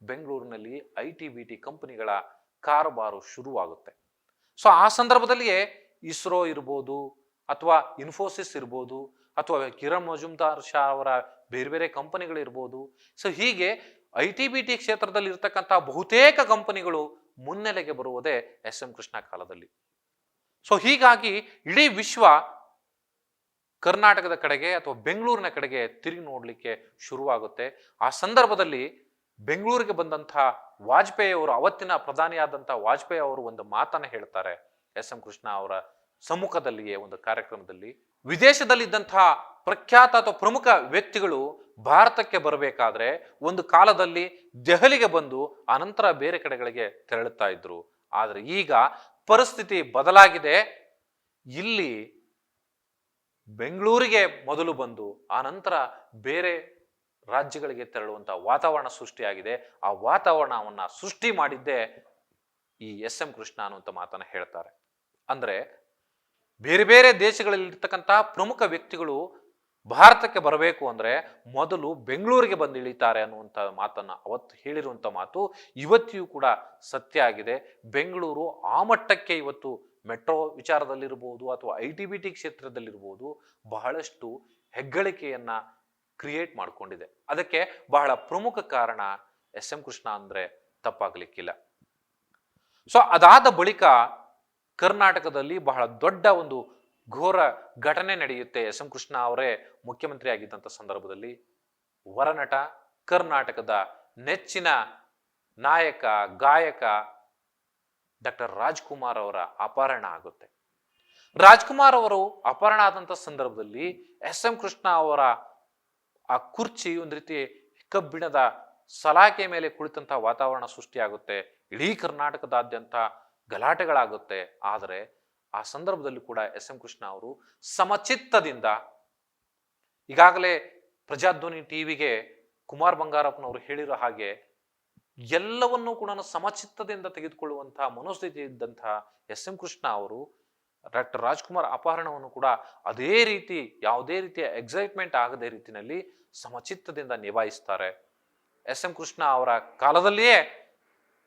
ಬೆಂಗಳೂರಿನಲ್ಲಿ IT BT ಕಂಪನಿಗಳ ಕಾರುಬಾರು ಶುರುವಾಗುತ್ತೆ. ಸೊ ಆ ಸಂದರ್ಭದಲ್ಲಿಯೇ ಇಸ್ರೋ ಇರ್ಬೋದು, ಅಥವಾ ಇನ್ಫೋಸಿಸ್ ಇರ್ಬೋದು, ಅಥವಾ ಕಿರಣ್ ಮಜುಮ್ದಾರ್ ಶಾ ಅವರ ಬೇರೆ ಬೇರೆ ಕಂಪನಿಗಳಿರ್ಬೋದು. ಸೊ ಹೀಗೆ IT BT ಕ್ಷೇತ್ರದಲ್ಲಿ ಇರ್ತಕ್ಕಂಥ ಬಹುತೇಕ ಕಂಪನಿಗಳು ಮುನ್ನೆಲೆಗೆ ಬರುವುದೇ ಎಸ್ ಎಂ ಕೃಷ್ಣ ಕಾಲದಲ್ಲಿ. ಸೊ ಹೀಗಾಗಿ ಇಡೀ ವಿಶ್ವ ಕರ್ನಾಟಕದ ಕಡೆಗೆ ಅಥವಾ ಬೆಂಗಳೂರಿನ ಕಡೆಗೆ ತಿರುಗಿ ನೋಡ್ಲಿಕ್ಕೆ ಶುರುವಾಗುತ್ತೆ. ಆ ಸಂದರ್ಭದಲ್ಲಿ ಬೆಂಗಳೂರಿಗೆ ಬಂದಂತಹ ವಾಜಪೇಯಿ ಅವರು, ಅವತ್ತಿನ ಪ್ರಧಾನಿಯಾದಂಥ ವಾಜಪೇಯಿ ಅವರು ಒಂದು ಮಾತನ್ನ ಹೇಳ್ತಾರೆ ಎಸ್ ಎಂ ಕೃಷ್ಣ ಅವರ ಸಮ್ಮುಖದಲ್ಲಿಯೇ ಒಂದು ಕಾರ್ಯಕ್ರಮದಲ್ಲಿ. ವಿದೇಶದಲ್ಲಿದ್ದಂತಹ ಪ್ರಖ್ಯಾತ ಅಥವಾ ಪ್ರಮುಖ ವ್ಯಕ್ತಿಗಳು ಭಾರತಕ್ಕೆ ಬರಬೇಕಾದ್ರೆ ಒಂದು ಕಾಲದಲ್ಲಿ ದೆಹಲಿಗೆ ಬಂದು ಅನಂತರ ಬೇರೆ ಕಡೆಗಳಿಗೆ ತೆರಳುತ್ತಾ ಇದ್ರು. ಆದರೆ ಈಗ ಪರಿಸ್ಥಿತಿ ಬದಲಾಗಿದೆ. ಇಲ್ಲಿ ಬೆಂಗಳೂರಿಗೆ ಮೊದಲು ಬಂದು ಆನಂತರ ಬೇರೆ ರಾಜ್ಯಗಳಿಗೆ ತೆರಳುವಂತಹ ವಾತಾವರಣ ಸೃಷ್ಟಿಯಾಗಿದೆ. ಆ ವಾತಾವರಣವನ್ನ ಸೃಷ್ಟಿ ಮಾಡಿದ್ದೇ ಈ ಎಸ್ ಎಂ ಕೃಷ್ಣ ಅನ್ನುವಂಥ ಮಾತನ್ನ ಹೇಳ್ತಾರೆ. ಅಂದ್ರೆ ಬೇರೆ ಬೇರೆ ದೇಶಗಳಲ್ಲಿ ಇರ್ತಕ್ಕಂತಹ ಪ್ರಮುಖ ವ್ಯಕ್ತಿಗಳು ಭಾರತಕ್ಕೆ ಬರಬೇಕು ಅಂದ್ರೆ ಮೊದಲು ಬೆಂಗಳೂರಿಗೆ ಬಂದು ಇಳಿತಾರೆ ಅನ್ನುವಂಥ ಮಾತನ್ನ ಅವತ್ತು ಹೇಳಿರುವಂಥ ಮಾತು ಇವತ್ತಿಯೂ ಕೂಡ ಸತ್ಯ ಆಗಿದೆ. ಬೆಂಗಳೂರು ಆ ಮಟ್ಟಕ್ಕೆ ಇವತ್ತು ಮೆಟ್ರೋ ವಿಚಾರದಲ್ಲಿರ್ಬೋದು ಅಥವಾ ITBT ಕ್ಷೇತ್ರದಲ್ಲಿರ್ಬೋದು ಬಹಳಷ್ಟು ಹೆಗ್ಗಳಿಕೆಯನ್ನ ಕ್ರಿಯೇಟ್ ಮಾಡಿಕೊಂಡಿದೆ. ಅದಕ್ಕೆ ಬಹಳ ಪ್ರಮುಖ ಕಾರಣ ಎಸ್ ಎಂ ಕೃಷ್ಣ ಅಂದ್ರೆ ತಪ್ಪಾಗ್ಲಿಕ್ಕಿಲ್ಲ. ಸೊ ಅದಾದ ಬಳಿಕ ಕರ್ನಾಟಕದಲ್ಲಿ ಬಹಳ ದೊಡ್ಡ ಒಂದು ಘೋರ ಘಟನೆ ನಡೆಯುತ್ತೆ. ಎಸ್ ಎಂ ಕೃಷ್ಣ ಅವರೇ ಮುಖ್ಯಮಂತ್ರಿ ಆಗಿದ್ದಂಥ ಸಂದರ್ಭದಲ್ಲಿ ವರನಟ, ಕರ್ನಾಟಕದ ನೆಚ್ಚಿನ ನಾಯಕ, ಗಾಯಕ ಡಾಕ್ಟರ್ ರಾಜ್ಕುಮಾರ್ ಅವರ ಅಪಹರಣ ಆಗುತ್ತೆ. ರಾಜ್ಕುಮಾರ್ ಅವರು ಅಪಹರಣ ಆದಂಥ ಸಂದರ್ಭದಲ್ಲಿ ಎಸ್ ಎಂ ಕೃಷ್ಣ ಅವರ ಆ ಕುರ್ಚಿ ಒಂದು ರೀತಿ ಕಬ್ಬಿಣದ ಸಲಾಕೆ ಮೇಲೆ ಕುಳಿತಂತಹ ವಾತಾವರಣ ಸೃಷ್ಟಿಯಾಗುತ್ತೆ. ಇಡೀ ಕರ್ನಾಟಕದಾದ್ಯಂತ ಗಲಾಟೆಗಳಾಗುತ್ತೆ. ಆದರೆ ಆ ಸಂದರ್ಭದಲ್ಲಿ ಕೂಡ ಎಸ್ ಎಂ ಕೃಷ್ಣ ಅವರು ಸಮಚಿತ್ತದಿಂದ, ಈಗಾಗಲೇ ಪ್ರಜಾಧ್ವನಿ ಟಿವಿಗೆ ಕುಮಾರ್ ಬಂಗಾರಪ್ಪನವರು ಹೇಳಿರೋ ಹಾಗೆ ಎಲ್ಲವನ್ನೂ ಕೂಡ ಸಮಚಿತ್ತದಿಂದ ತೆಗೆದುಕೊಳ್ಳುವಂತಹ ಮನೋಸ್ಥಿತಿ ಇದ್ದಂತಹ ಎಸ್ ಎಂ ಕೃಷ್ಣ ಅವರು ಡಾಕ್ಟರ್ ರಾಜ್ಕುಮಾರ್ ಅಪಹರಣವನ್ನು ಕೂಡ ಅದೇ ರೀತಿ ಯಾವುದೇ ರೀತಿಯ ಎಕ್ಸೈಟ್ಮೆಂಟ್ ಆಗದೇ ರೀತಿಯಲ್ಲಿ ಸಮಚಿತ್ತದಿಂದ ನಿಭಾಯಿಸ್ತಾರೆ. ಎಸ್ ಎಂ ಕೃಷ್ಣ ಅವರ ಕಾಲದಲ್ಲಿಯೇ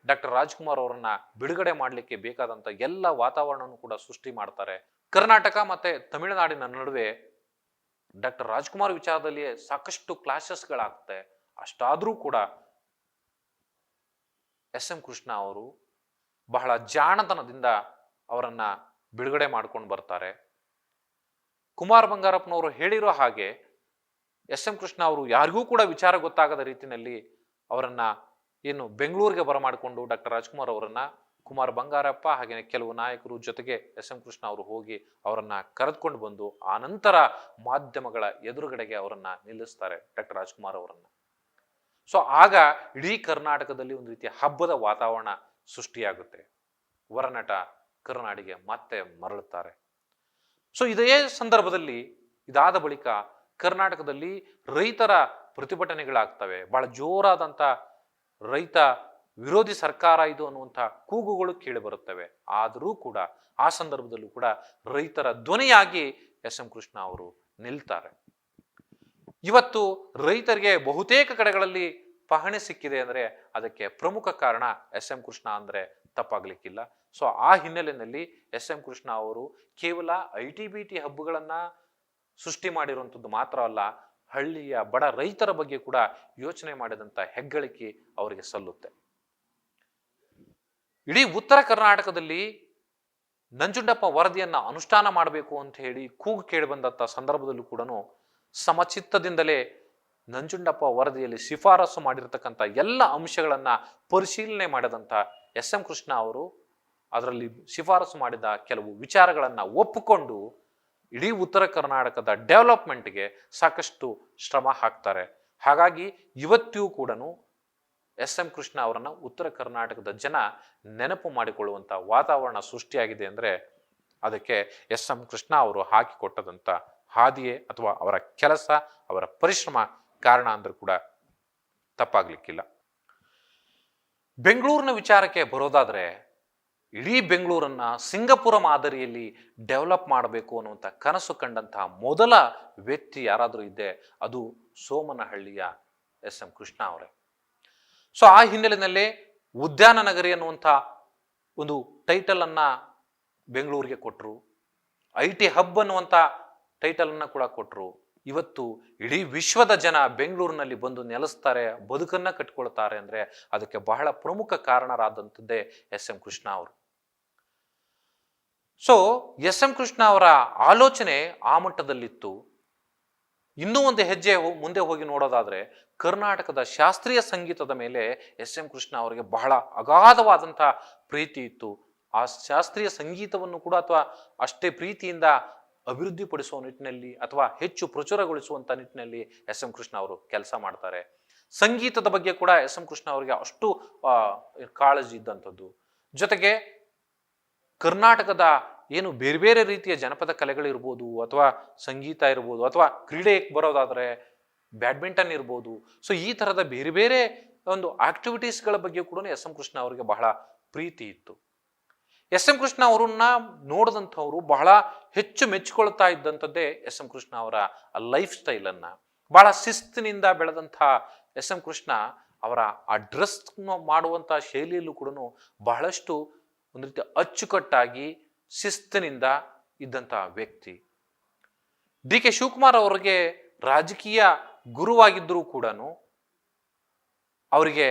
ಡಾಕ್ಟರ್ ರಾಜ್ಕುಮಾರ್ ಅವರನ್ನ ಬಿಡುಗಡೆ ಮಾಡಲಿಕ್ಕೆ ಬೇಕಾದಂತ ಎಲ್ಲ ವಾತಾವರಣವನ್ನು ಕೂಡ ಸೃಷ್ಟಿ ಮಾಡ್ತಾರೆ. ಕರ್ನಾಟಕ ಮತ್ತೆ ತಮಿಳುನಾಡಿನ ನಡುವೆ ಡಾಕ್ಟರ್ ರಾಜ್ಕುಮಾರ್ ವಿಚಾರದಲ್ಲಿಯೇ ಸಾಕಷ್ಟು ಕ್ಲಾಶಸ್ಗಳಾಗುತ್ತೆ. ಅಷ್ಟಾದ್ರೂ ಕೂಡ ಎಸ್ ಎಂ ಕೃಷ್ಣ ಅವರು ಬಹಳ ಜಾಣತನದಿಂದ ಅವರನ್ನ ಬಿಡುಗಡೆ ಮಾಡ್ಕೊಂಡು ಬರ್ತಾರೆ. ಕುಮಾರ್ ಬಂಗಾರಪ್ಪನವರು ಹೇಳಿರೋ ಹಾಗೆ ಎಸ್ ಎಂ ಕೃಷ್ಣ ಅವರು ಯಾರಿಗೂ ಕೂಡ ವಿಚಾರ ಗೊತ್ತಾಗದ ರೀತಿಯಲ್ಲಿ ಅವರನ್ನ ಏನು ಬೆಂಗಳೂರಿಗೆ ಬರಮಾಡಿಕೊಂಡು ಡಾಕ್ಟರ್ ರಾಜ್ಕುಮಾರ್ ಅವರನ್ನ ಕುಮಾರ್ ಬಂಗಾರಪ್ಪ ಹಾಗೆ ಕೆಲವು ನಾಯಕರು ಜೊತೆಗೆ ಎಸ್ ಎಂ ಕೃಷ್ಣ ಅವರು ಹೋಗಿ ಅವರನ್ನ ಕರೆದುಕೊಂಡು ಬಂದು ಆ ನಂತರ ಮಾಧ್ಯಮಗಳ ಎದುರುಗಡೆಗೆ ಅವರನ್ನ ನಿಲ್ಲಿಸ್ತಾರೆ ಡಾಕ್ಟರ್ ರಾಜ್ಕುಮಾರ್ ಅವರನ್ನ. ಸೊ ಆಗ ಇಡೀ ಕರ್ನಾಟಕದಲ್ಲಿ ಒಂದು ರೀತಿಯ ಹಬ್ಬದ ವಾತಾವರಣ ಸೃಷ್ಟಿಯಾಗುತ್ತೆ. ವರನಟ ಕರ್ನಾಡಿಗೆ ಮತ್ತೆ ಮರಳುತ್ತಾರೆ. ಸೊ ಇದೇ ಸಂದರ್ಭದಲ್ಲಿ ಇದಾದ ಬಳಿಕ ಕರ್ನಾಟಕದಲ್ಲಿ ರೈತರ ಪ್ರತಿಭಟನೆಗಳಾಗ್ತವೆ. ಬಹಳ ಜೋರಾದಂತ ರೈತ ವಿರೋಧಿ ಸರ್ಕಾರ ಇದು ಅನ್ನುವಂಥ ಕೂಗುಗಳು ಕೇಳಿ ಬರುತ್ತವೆ. ಆದರೂ ಕೂಡ ಆ ಸಂದರ್ಭದಲ್ಲೂ ಕೂಡ ರೈತರ ಧ್ವನಿಯಾಗಿ ಎಸ್ ಎಂ ಕೃಷ್ಣ ಅವರು ನಿಲ್ತಾರೆ. ಇವತ್ತು ರೈತರಿಗೆ ಬಹುತೇಕ ಕಡೆಗಳಲ್ಲಿ ಪಹಣಿ ಸಿಕ್ಕಿದೆ ಅಂದ್ರೆ ಅದಕ್ಕೆ ಪ್ರಮುಖ ಕಾರಣ ಎಸ್ ಎಂ ಕೃಷ್ಣ ಅಂದ್ರೆ ತಪ್ಪಾಗ್ಲಿಕ್ಕಿಲ್ಲ. ಸೊ ಆ ಹಿನ್ನೆಲೆಯಲ್ಲಿ ಎಸ್ ಎಂ ಕೃಷ್ಣ ಅವರು ಕೇವಲ ITBT ಹಬ್ಬುಗಳನ್ನ ಸೃಷ್ಟಿ ಮಾಡಿರುವಂಥದ್ದು ಮಾತ್ರ ಅಲ್ಲ, ಹಳ್ಳಿಯ ಬಡ ರೈತರ ಬಗ್ಗೆ ಕೂಡ ಯೋಚನೆ ಮಾಡಿದಂತ ಹೆಗ್ಗಳಿಕೆ ಅವರಿಗೆ ಸಲ್ಲುತ್ತೆ. ಇಡೀ ಉತ್ತರ ಕರ್ನಾಟಕದಲ್ಲಿ ನಂಜುಂಡಪ್ಪ ವರದಿಯನ್ನ ಅನುಷ್ಠಾನ ಮಾಡಬೇಕು ಅಂತ ಹೇಳಿ ಕೂಗು ಕೇಳಿ ಬಂದಂತ ಸಂದರ್ಭದಲ್ಲೂ ಕೂಡ ಸಮಚಿತ್ತದಿಂದಲೇ ನಂಜುಂಡಪ್ಪ ವರದಿಯಲ್ಲಿ ಶಿಫಾರಸು ಮಾಡಿರ್ತಕ್ಕಂಥ ಎಲ್ಲ ಅಂಶಗಳನ್ನ ಪರಿಶೀಲನೆ ಮಾಡಿದಂತ ಎಸ್ ಎಂ ಕೃಷ್ಣ ಅವರು ಅದರಲ್ಲಿ ಶಿಫಾರಸು ಮಾಡಿದ ಕೆಲವು ವಿಚಾರಗಳನ್ನ ಒಪ್ಪಿಕೊಂಡು ಇಡೀ ಉತ್ತರ ಕರ್ನಾಟಕದ ಡೆವಲಪ್ಮೆಂಟ್ಗೆ ಸಾಕಷ್ಟು ಶ್ರಮ ಹಾಕ್ತಾರೆ. ಹಾಗಾಗಿ ಇವತ್ತಿಯೂ ಕೂಡ ಎಸ್ ಎಂ ಕೃಷ್ಣ ಅವರನ್ನ ಉತ್ತರ ಕರ್ನಾಟಕದ ಜನ ನೆನಪು ಮಾಡಿಕೊಳ್ಳುವಂತ ವಾತಾವರಣ ಸೃಷ್ಟಿಯಾಗಿದೆ ಅಂದ್ರೆ ಅದಕ್ಕೆ ಎಸ್ ಎಂ ಕೃಷ್ಣ ಅವರು ಹಾಕಿಕೊಟ್ಟದಂತ ಹಾದಿಯೇ ಅಥವಾ ಅವರ ಕೆಲಸ, ಅವರ ಪರಿಶ್ರಮ ಕಾರಣ ಅಂದ್ರೆ ಕೂಡ ತಪ್ಪಾಗ್ಲಿಕ್ಕಿಲ್ಲ. ಬೆಂಗಳೂರಿನ ವಿಚಾರಕ್ಕೆ ಬರೋದಾದ್ರೆ ಇಡೀ ಬೆಂಗಳೂರನ್ನ ಸಿಂಗಪುರ ಮಾದರಿಯಲ್ಲಿ ಡೆವಲಪ್ ಮಾಡಬೇಕು ಅನ್ನುವಂಥ ಕನಸು ಕಂಡಂತಹ ಮೊದಲ ವ್ಯಕ್ತಿ ಯಾರಾದರೂ ಇದ್ದೆ ಅದು ಸೋಮನಹಳ್ಳಿಯ ಎಸ್ ಎಂ ಕೃಷ್ಣ ಅವರೇ. ಸೊ ಆ ಹಿನ್ನೆಲೆಯಲ್ಲಿ ಉದ್ಯಾನ ನಗರಿ ಅನ್ನುವಂಥ ಒಂದು ಟೈಟಲ್ ಅನ್ನ ಬೆಂಗಳೂರಿಗೆ ಕೊಟ್ಟರು. IT ಹಬ್ ಅನ್ನುವಂಥ ಟೈಟಲ್ ಅನ್ನ ಕೂಡ ಕೊಟ್ಟರು. ಇವತ್ತು ಇಡೀ ವಿಶ್ವದ ಜನ ಬೆಂಗಳೂರಿನಲ್ಲಿ ಬಂದು ನೆಲೆಸ್ತಾರೆ, ಬದುಕನ್ನ ಕಟ್ಕೊಳ್ತಾರೆ ಅಂದ್ರೆ ಅದಕ್ಕೆ ಬಹಳ ಪ್ರಮುಖ ಕಾರಣರಾದಂಥದ್ದೇ ಎಸ್ ಎಂ ಕೃಷ್ಣ ಅವರು. ಸೊ ಎಸ್ ಎಂ ಕೃಷ್ಣ ಅವರ ಆಲೋಚನೆ ಆ ಮಟ್ಟದಲ್ಲಿತ್ತು. ಇನ್ನೂ ಒಂದು ಹೆಜ್ಜೆ ಮುಂದೆ ಹೋಗಿ ನೋಡೋದಾದ್ರೆ ಕರ್ನಾಟಕದ ಶಾಸ್ತ್ರೀಯ ಸಂಗೀತದ ಮೇಲೆ ಎಸ್ ಎಂ ಕೃಷ್ಣ ಅವರಿಗೆ ಬಹಳ ಅಗಾಧವಾದಂತಹ ಪ್ರೀತಿ ಇತ್ತು. ಆ ಶಾಸ್ತ್ರೀಯ ಸಂಗೀತವನ್ನು ಕೂಡ ಅಥವಾ ಅಷ್ಟೇ ಪ್ರೀತಿಯಿಂದ ಅಭಿವೃದ್ಧಿಪಡಿಸುವ ನಿಟ್ಟಿನಲ್ಲಿ ಅಥವಾ ಹೆಚ್ಚು ಪ್ರಚುರಗೊಳಿಸುವಂತ ನಿಟ್ಟಿನಲ್ಲಿ ಎಸ್ ಎಂ ಕೃಷ್ಣ ಅವರು ಕೆಲಸ ಮಾಡ್ತಾರೆ. ಸಂಗೀತದ ಬಗ್ಗೆ ಕೂಡ ಎಸ್ ಎಂ ಕೃಷ್ಣ ಅವರಿಗೆ ಅಷ್ಟು ಕಾಳಜಿ ಇದ್ದಂಥದ್ದು. ಜೊತೆಗೆ ಕರ್ನಾಟಕದ ಏನು ಬೇರೆ ಬೇರೆ ರೀತಿಯ ಜನಪದ ಕಲೆಗಳಿರ್ಬೋದು ಅಥವಾ ಸಂಗೀತ ಇರ್ಬೋದು ಅಥವಾ ಕ್ರೀಡೆಗೆ ಬರೋದಾದ್ರೆ ಬ್ಯಾಡ್ಮಿಂಟನ್ ಇರ್ಬೋದು, ಸೊ ಈ ತರದ ಬೇರೆ ಬೇರೆ ಒಂದು ಆಕ್ಟಿವಿಟೀಸ್ಗಳ ಬಗ್ಗೆ ಕೂಡ ಎಸ್ ಎಂ ಕೃಷ್ಣ ಅವರಿಗೆ ಬಹಳ ಪ್ರೀತಿ ಇತ್ತು. ಎಸ್ ಎಂ ಕೃಷ್ಣ ಅವರನ್ನ ನೋಡಿದಂಥವ್ರು ಬಹಳ ಹೆಚ್ಚು ಮೆಚ್ಚಿಕೊಳ್ತಾ ಇದ್ದಂಥದ್ದೇ ಎಸ್ ಎಂ ಕೃಷ್ಣ ಅವರ ಲೈಫ್ ಸ್ಟೈಲ್ ಅನ್ನ. ಬಹಳ ಶಿಸ್ತಿನಿಂದ ಬೆಳೆದಂಥ ಎಸ್ ಎಂ ಕೃಷ್ಣ ಅವರ ಆ ಡ್ರೆಸ್ ಮಾಡುವಂತ ಶೈಲಿಯಲ್ಲೂ ಕೂಡ ಬಹಳಷ್ಟು ಒಂದು ರೀತಿ ಅಚ್ಚುಕಟ್ಟಾಗಿ ಶಿಸ್ತಿನಿಂದ ಇದ್ದಂತಹ ವ್ಯಕ್ತಿ. ಡಿ ಕೆ ಶಿವಕುಮಾರ್ ಅವರಿಗೆ ರಾಜಕೀಯ ಗುರುವಾಗಿದ್ದರೂ ಕೂಡ ಅವರಿಗೆ